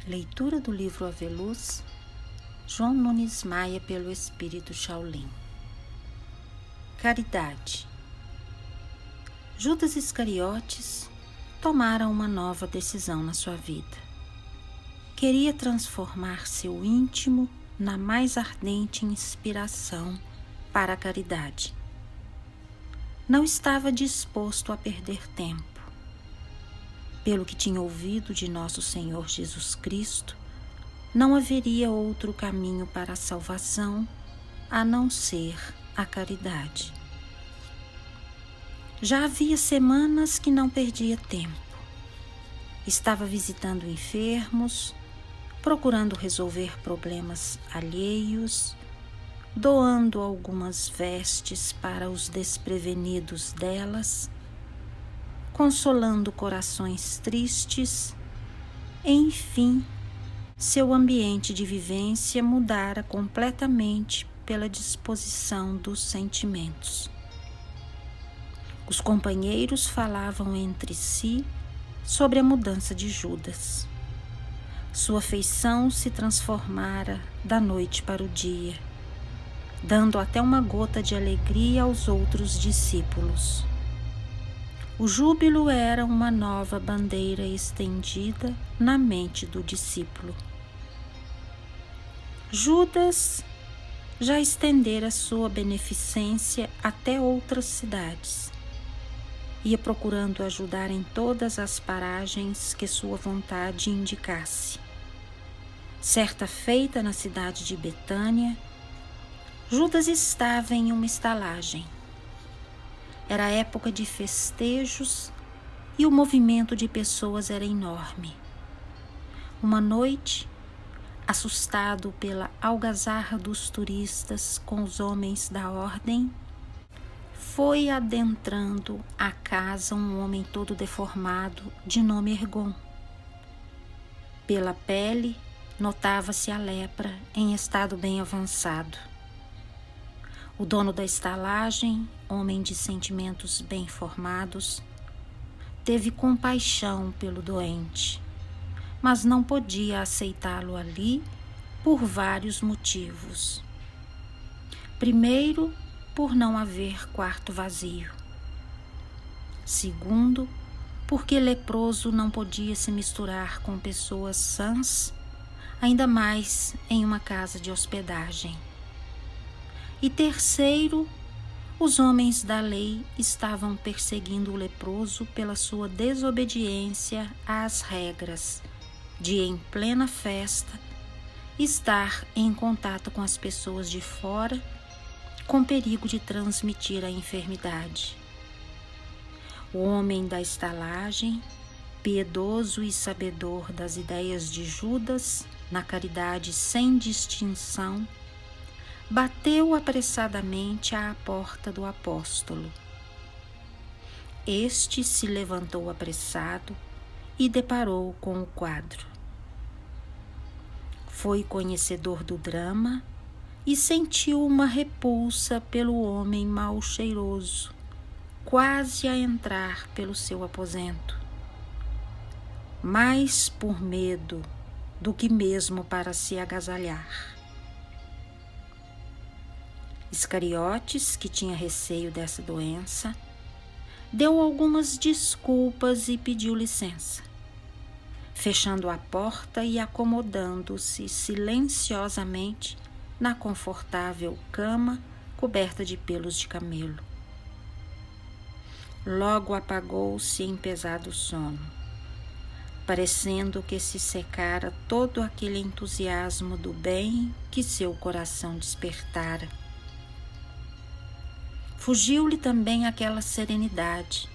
Leitura do livro Aveluz, João Nunes Maia, pelo Espírito Shaolin. Caridade. Judas Iscariotes tomara uma nova decisão na sua vida. Queria transformar seu íntimo na mais ardente inspiração para a caridade. Não estava disposto a perder tempo. Pelo que tinha ouvido de nosso Senhor Jesus Cristo, não haveria outro caminho para a salvação a não ser a caridade. Já havia semanas que não perdia tempo. Estava visitando enfermos, procurando resolver problemas alheios, doando algumas vestes para os desprevenidos delas, consolando corações tristes. Enfim, seu ambiente de vivência mudara completamente pela disposição dos sentimentos. Os companheiros falavam entre si sobre a mudança de Judas. Sua feição se transformara da noite para o dia, dando até uma gota de alegria aos outros discípulos. O júbilo era uma nova bandeira estendida na mente do discípulo. Judas já estendera sua beneficência até outras cidades. Ia procurando ajudar em todas as paragens que sua vontade indicasse. Certa feita na cidade de Betânia, Judas estava em uma estalagem. Era época de festejos e o movimento de pessoas era enorme. Uma noite, assustado pela algazarra dos turistas com os homens da ordem, foi adentrando a casa um homem todo deformado de nome Ergon. Pela pele, notava-se a lepra em estado bem avançado. O dono da estalagem, homem de sentimentos bem formados, teve compaixão pelo doente, mas não podia aceitá-lo ali por vários motivos. Primeiro, por não haver quarto vazio. Segundo, porque leproso não podia se misturar com pessoas sãs, ainda mais em uma casa de hospedagem. E terceiro, os homens da lei estavam perseguindo o leproso pela sua desobediência às regras de, em plena festa, estar em contato com as pessoas de fora, com perigo de transmitir a enfermidade. O homem da estalagem, piedoso e sabedor das ideias de Judas, na caridade sem distinção, bateu apressadamente à porta do apóstolo. Este se levantou apressado e deparou com o quadro. Foi conhecedor do drama e sentiu uma repulsa pelo homem mal cheiroso, quase a entrar pelo seu aposento. Mais por medo do que mesmo para se agasalhar. Iscariotes, que tinha receio dessa doença, deu algumas desculpas e pediu licença, fechando a porta e acomodando-se silenciosamente na confortável cama coberta de pelos de camelo. Logo apagou-se em pesado sono, parecendo que se secara todo aquele entusiasmo do bem que seu coração despertara. Fugiu-lhe também aquela serenidade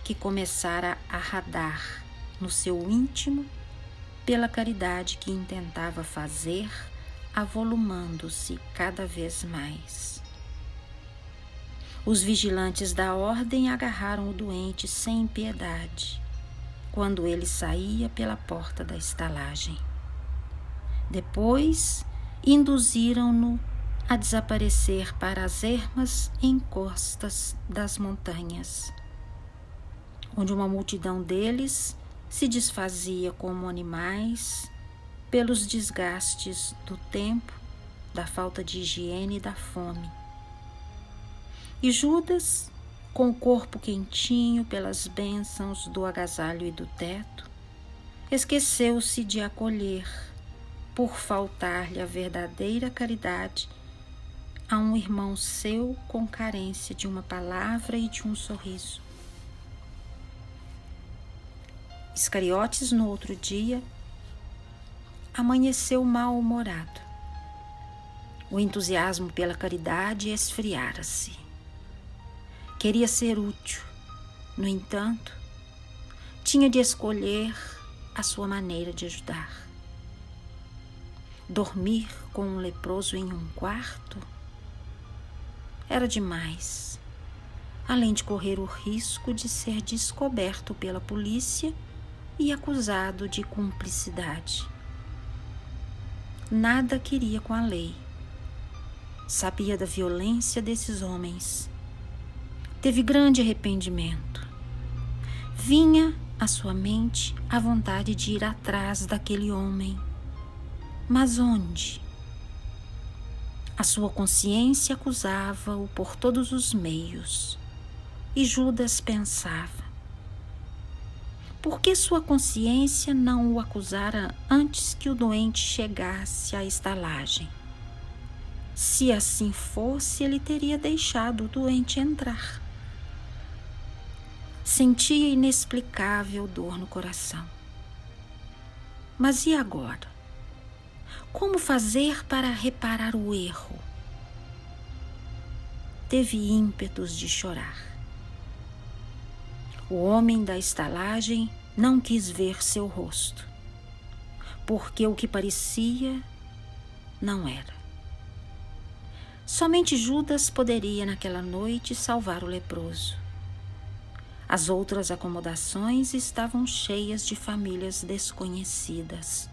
que começara a radar no seu íntimo pela caridade que intentava fazer, avolumando-se cada vez mais. Os vigilantes da ordem agarraram o doente sem piedade, quando ele saía pela porta da estalagem. Depois, induziram-no a desaparecer para as ermas encostas das montanhas, onde uma multidão deles se desfazia como animais pelos desgastes do tempo, da falta de higiene e da fome. E Judas, com o corpo quentinho pelas bênçãos do agasalho e do teto, esqueceu-se de acolher, por faltar-lhe a verdadeira caridade, a um irmão seu com carência de uma palavra e de um sorriso. Iscariotes, no outro dia, amanheceu mal-humorado. O entusiasmo pela caridade esfriara-se. Queria ser útil, no entanto, tinha de escolher a sua maneira de ajudar. Dormir com um leproso em um quarto era demais, além de correr o risco de ser descoberto pela polícia e acusado de cumplicidade. Nada queria com a lei. Sabia da violência desses homens. Teve grande arrependimento. Vinha à sua mente a vontade de ir atrás daquele homem. Mas onde? A sua consciência acusava-o por todos os meios. E Judas pensava: por que sua consciência não o acusara antes que o doente chegasse à estalagem? Se assim fosse, ele teria deixado o doente entrar. Sentia inexplicável dor no coração. Mas e agora? Como fazer para reparar o erro? Teve ímpetos de chorar. O homem da estalagem não quis ver seu rosto, porque o que parecia não era. Somente Judas poderia naquela noite salvar o leproso. As outras acomodações estavam cheias de famílias desconhecidas.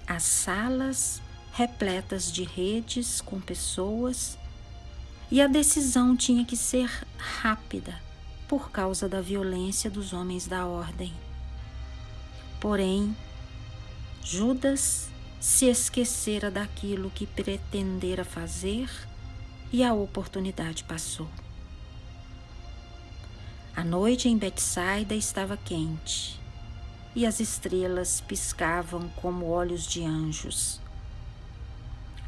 As salas repletas de redes com pessoas, e a decisão tinha que ser rápida por causa da violência dos homens da ordem. Porém, Judas se esquecera daquilo que pretendera fazer e a oportunidade passou. A noite em Betsaida estava quente e as estrelas piscavam como olhos de anjos.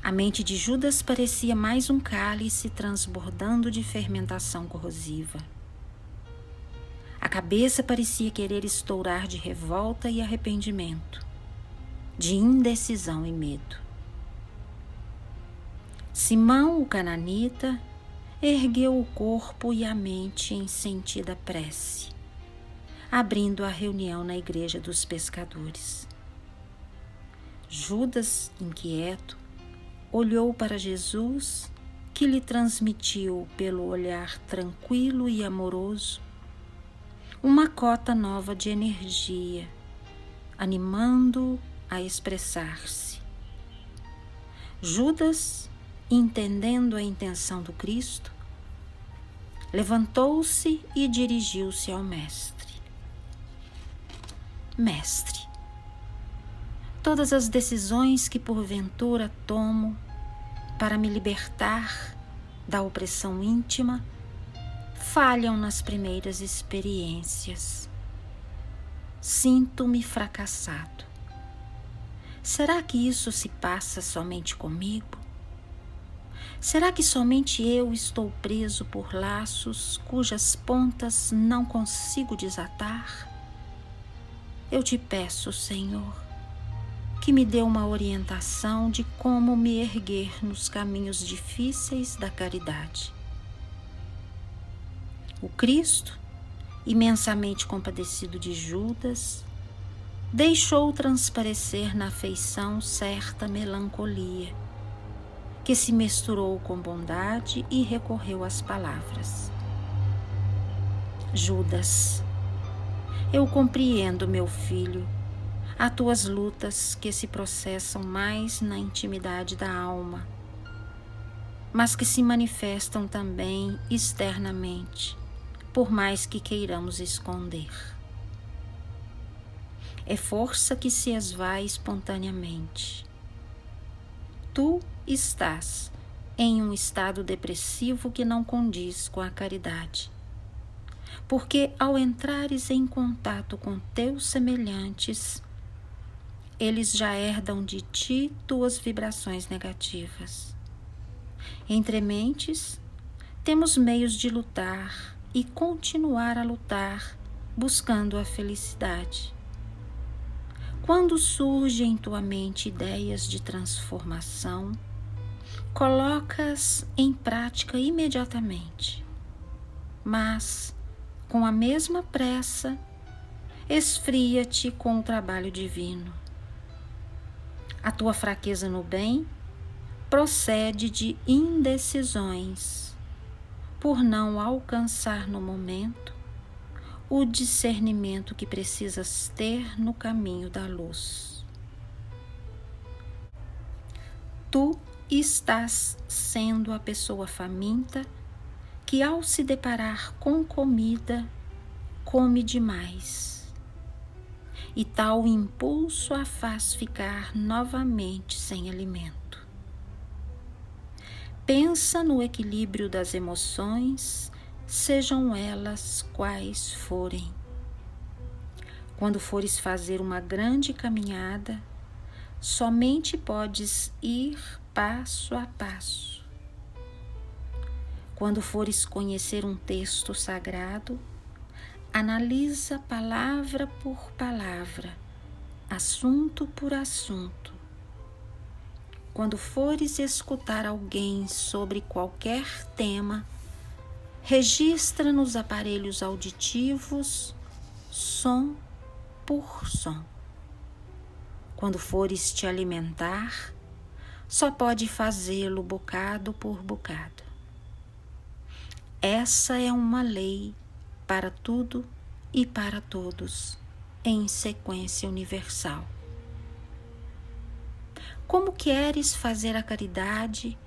A mente de Judas parecia mais um cálice transbordando de fermentação corrosiva. A cabeça parecia querer estourar de revolta e arrependimento, de indecisão e medo. Simão, o cananita, ergueu o corpo e a mente em sentida prece, abrindo a reunião na igreja dos pescadores. Judas, inquieto, olhou para Jesus, que lhe transmitiu, pelo olhar tranquilo e amoroso, uma cota nova de energia, animando-o a expressar-se. Judas, entendendo a intenção do Cristo, levantou-se e dirigiu-se ao Mestre. Mestre, todas as decisões que porventura tomo para me libertar da opressão íntima falham nas primeiras experiências. Sinto-me fracassado. Será que isso se passa somente comigo? Será que somente eu estou preso por laços cujas pontas não consigo desatar? Eu te peço, Senhor, que me dê uma orientação de como me erguer nos caminhos difíceis da caridade. O Cristo, imensamente compadecido de Judas, deixou transparecer na feição certa melancolia, que se misturou com bondade e recorreu às palavras. Judas, eu compreendo, meu filho, as tuas lutas que se processam mais na intimidade da alma, mas que se manifestam também externamente, por mais que queiramos esconder. É força que se esvai espontaneamente. Tu estás em um estado depressivo que não condiz com a caridade. Porque ao entrares em contato com teus semelhantes, eles já herdam de ti tuas vibrações negativas. Entre mentes, temos meios de lutar e continuar a lutar, buscando a felicidade. Quando surgem em tua mente ideias de transformação, coloca-as em prática imediatamente. Mas, com a mesma pressa, esfria-te com o trabalho divino. A tua fraqueza no bem procede de indecisões, por não alcançar no momento o discernimento que precisas ter no caminho da luz. Tu estás sendo a pessoa faminta que, ao se deparar com comida, come demais. E tal impulso a faz ficar novamente sem alimento. Pensa no equilíbrio das emoções, sejam elas quais forem. Quando fores fazer uma grande caminhada, somente podes ir passo a passo. Quando fores conhecer um texto sagrado, analisa palavra por palavra, assunto por assunto. Quando fores escutar alguém sobre qualquer tema, registra nos aparelhos auditivos, som por som. Quando fores te alimentar, só pode fazê-lo bocado por bocado. Essa é uma lei para tudo e para todos, em sequência universal. Como queres fazer a caridade,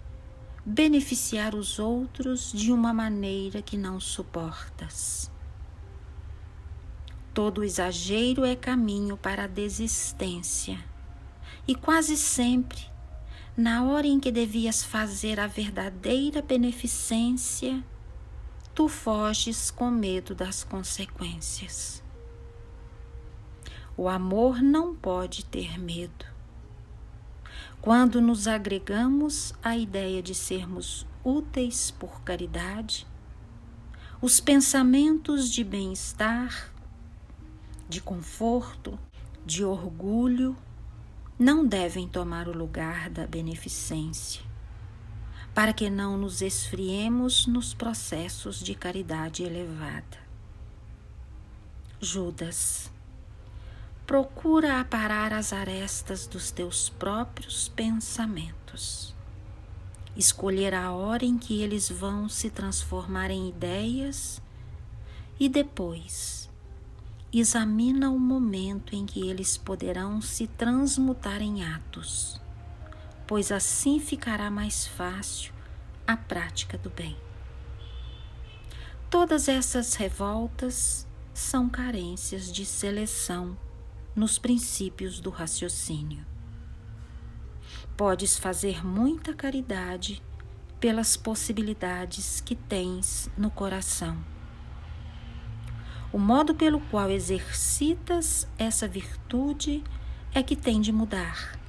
beneficiar os outros de uma maneira que não suportas? Todo exagero é caminho para a desistência, e quase sempre, na hora em que devias fazer a verdadeira beneficência, tu foges com medo das consequências. O amor não pode ter medo. Quando nos agregamos à ideia de sermos úteis por caridade, os pensamentos de bem-estar, de conforto, de orgulho, não devem tomar o lugar da beneficência, para que não nos esfriemos nos processos de caridade elevada. Judas, procura aparar as arestas dos teus próprios pensamentos, escolher a hora em que eles vão se transformar em ideias e depois examina o momento em que eles poderão se transmutar em atos, pois assim ficará mais fácil a prática do bem. Todas essas revoltas são carências de seleção nos princípios do raciocínio. Podes fazer muita caridade pelas possibilidades que tens no coração. O modo pelo qual exercitas essa virtude é que tem de mudar.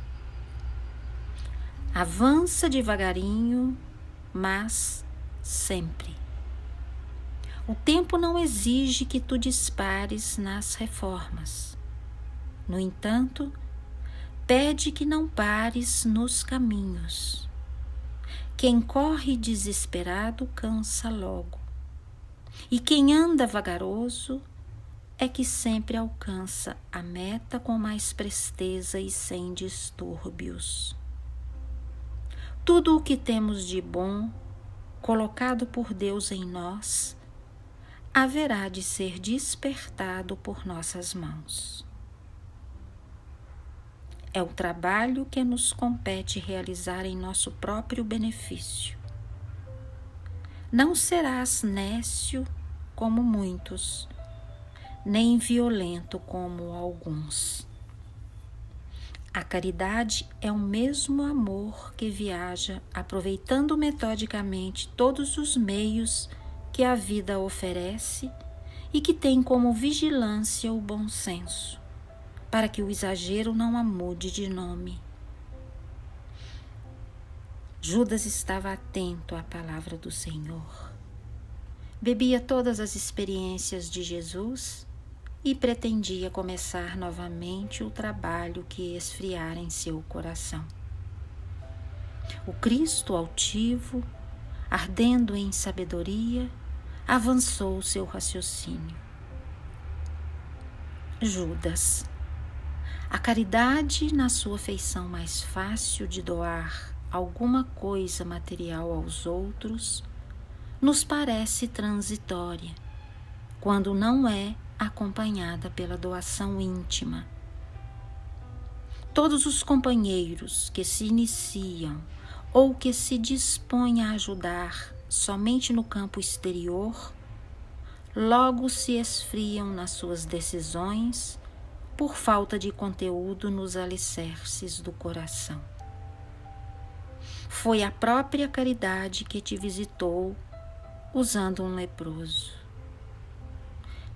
Avança devagarinho, mas sempre. O tempo não exige que tu dispares nas reformas. No entanto, pede que não pares nos caminhos. Quem corre desesperado cansa logo, e quem anda vagaroso é que sempre alcança a meta com mais presteza e sem distúrbios. Tudo o que temos de bom, colocado por Deus em nós, haverá de ser despertado por nossas mãos. É o trabalho que nos compete realizar em nosso próprio benefício. Não serás nécio como muitos, nem violento como alguns. A caridade é o mesmo amor que viaja aproveitando metodicamente todos os meios que a vida oferece e que tem como vigilância o bom senso, para que o exagero não a mude de nome. Judas estava atento à palavra do Senhor. Bebia todas as experiências de Jesus e pretendia começar novamente o trabalho que esfriara em seu coração. O Cristo altivo, ardendo em sabedoria, avançou seu raciocínio. Judas, a caridade na sua feição mais fácil de doar alguma coisa material aos outros, nos parece transitória, quando não é acompanhada pela doação íntima. Todos os companheiros que se iniciam ou que se dispõem a ajudar somente no campo exterior, logo se esfriam nas suas decisões por falta de conteúdo nos alicerces do coração. Foi a própria caridade que te visitou usando um leproso.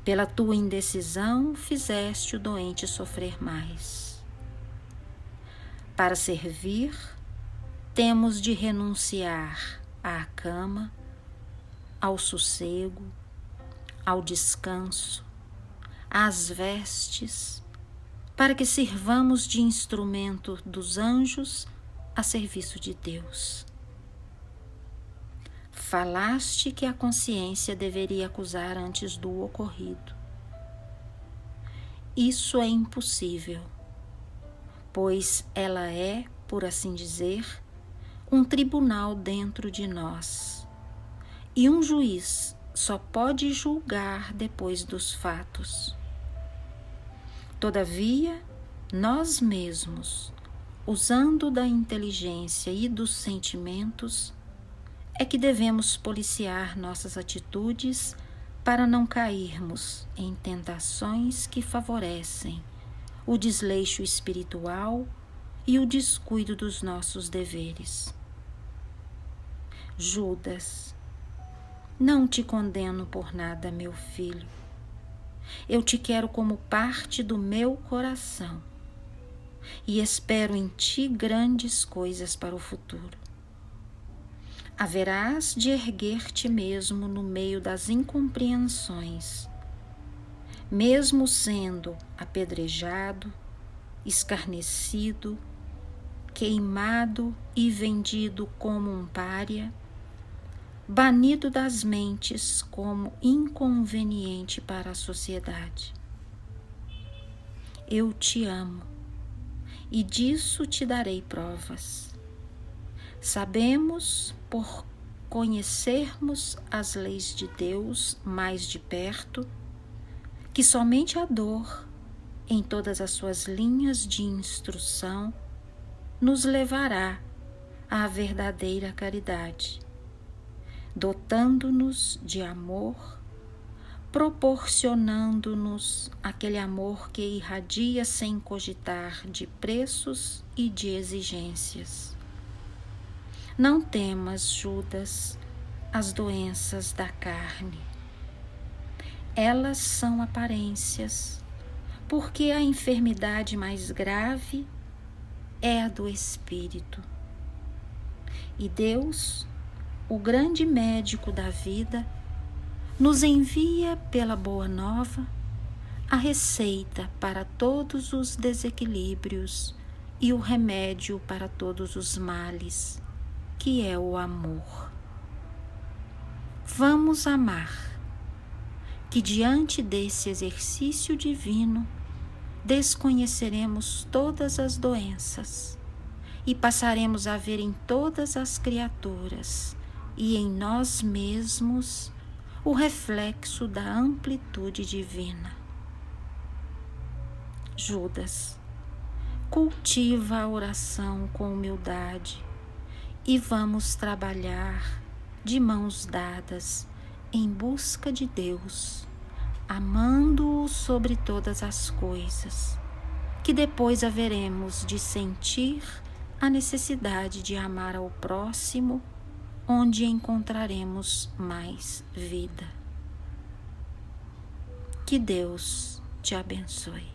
Pela tua indecisão, fizeste o doente sofrer mais. Para servir, temos de renunciar à cama, ao sossego, ao descanso, às vestes, para que sirvamos de instrumento dos anjos a serviço de Deus. Falaste que a consciência deveria acusar antes do ocorrido. Isso é impossível, pois ela é, por assim dizer, um tribunal dentro de nós, e um juiz só pode julgar depois dos fatos. Todavia, nós mesmos, usando da inteligência e dos sentimentos, é que devemos policiar nossas atitudes para não cairmos em tentações que favorecem o desleixo espiritual e o descuido dos nossos deveres. Judas, não te condeno por nada, meu filho. Eu te quero como parte do meu coração e espero em ti grandes coisas para o futuro. Haverás de erguer-te mesmo no meio das incompreensões, mesmo sendo apedrejado, escarnecido, queimado e vendido como um pária, banido das mentes como inconveniente para a sociedade. Eu te amo e disso te darei provas. Sabemos, por conhecermos as leis de Deus mais de perto, que somente a dor, em todas as suas linhas de instrução, nos levará à verdadeira caridade, dotando-nos de amor, proporcionando-nos aquele amor que irradia sem cogitar de preços e de exigências. Não temas, Judas, as doenças da carne. Elas são aparências, porque a enfermidade mais grave é a do espírito. E Deus, o grande médico da vida, nos envia pela boa nova a receita para todos os desequilíbrios e o remédio para todos os males, que é o amor. Vamos amar, que diante desse exercício divino desconheceremos todas as doenças e passaremos a ver em todas as criaturas e em nós mesmos o reflexo da amplitude divina. Judas, cultiva a oração com humildade e vamos trabalhar de mãos dadas em busca de Deus, amando-o sobre todas as coisas, que depois haveremos de sentir a necessidade de amar ao próximo, onde encontraremos mais vida. Que Deus te abençoe.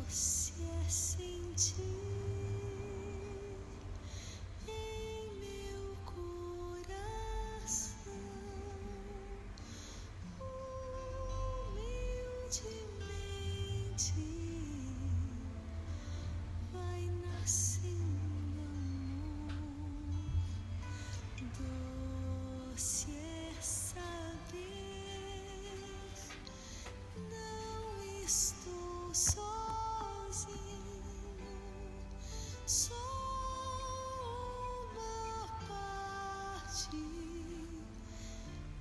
Doce é sentir em meu coração humildemente vai nascendo amor. Doce é saber não estou sozinho, sou uma parte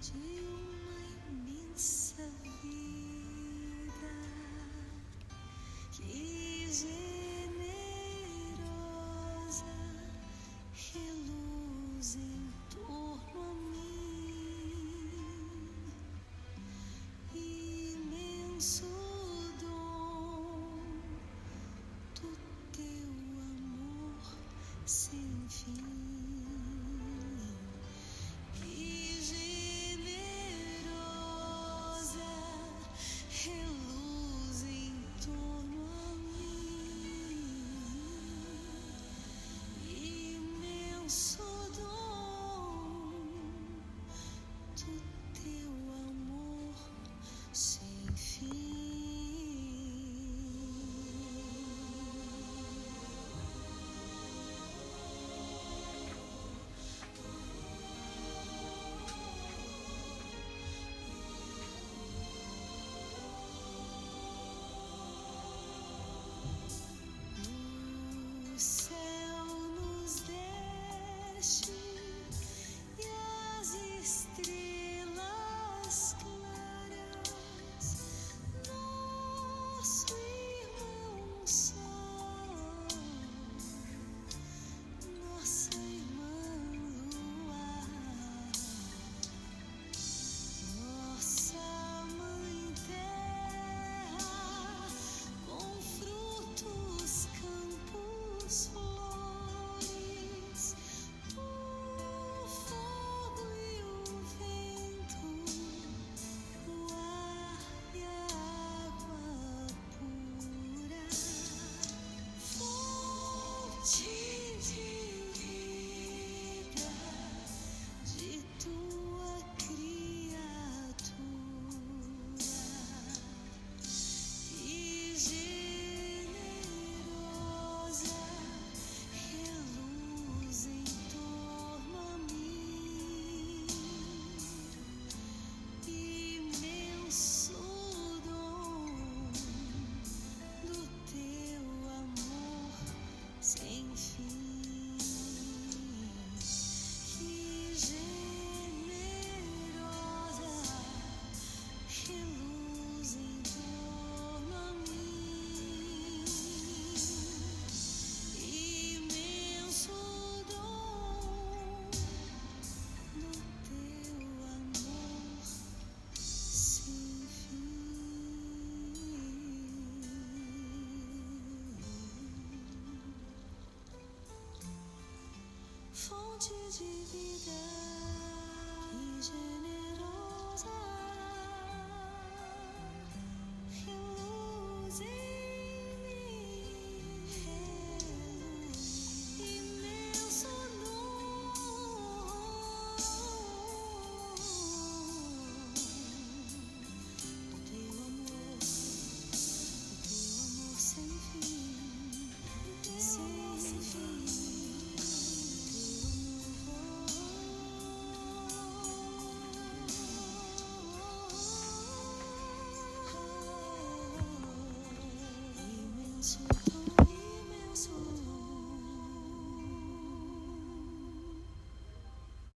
de uma imensa vida que generosa reluz em torno a mim. Imenso dom do teu amor sem fim, que generosa reluz em torno a mim. Imenso dom do teu amor sem fim. O céu nos deste e as estrelas claras, nosso irmão sol, nossa irmã lua, nossa mãe terra, com frutos, campos, flores, o fogo e o vento, o ar e a água pura, fonte de vida de tua criatura, que generosa reluz em torno a mim. Imenso dom do teu amor sem fim, que generosa reluz em torno a mim. Imenso dom do teu amor sem fim. Fonte de vida e generosa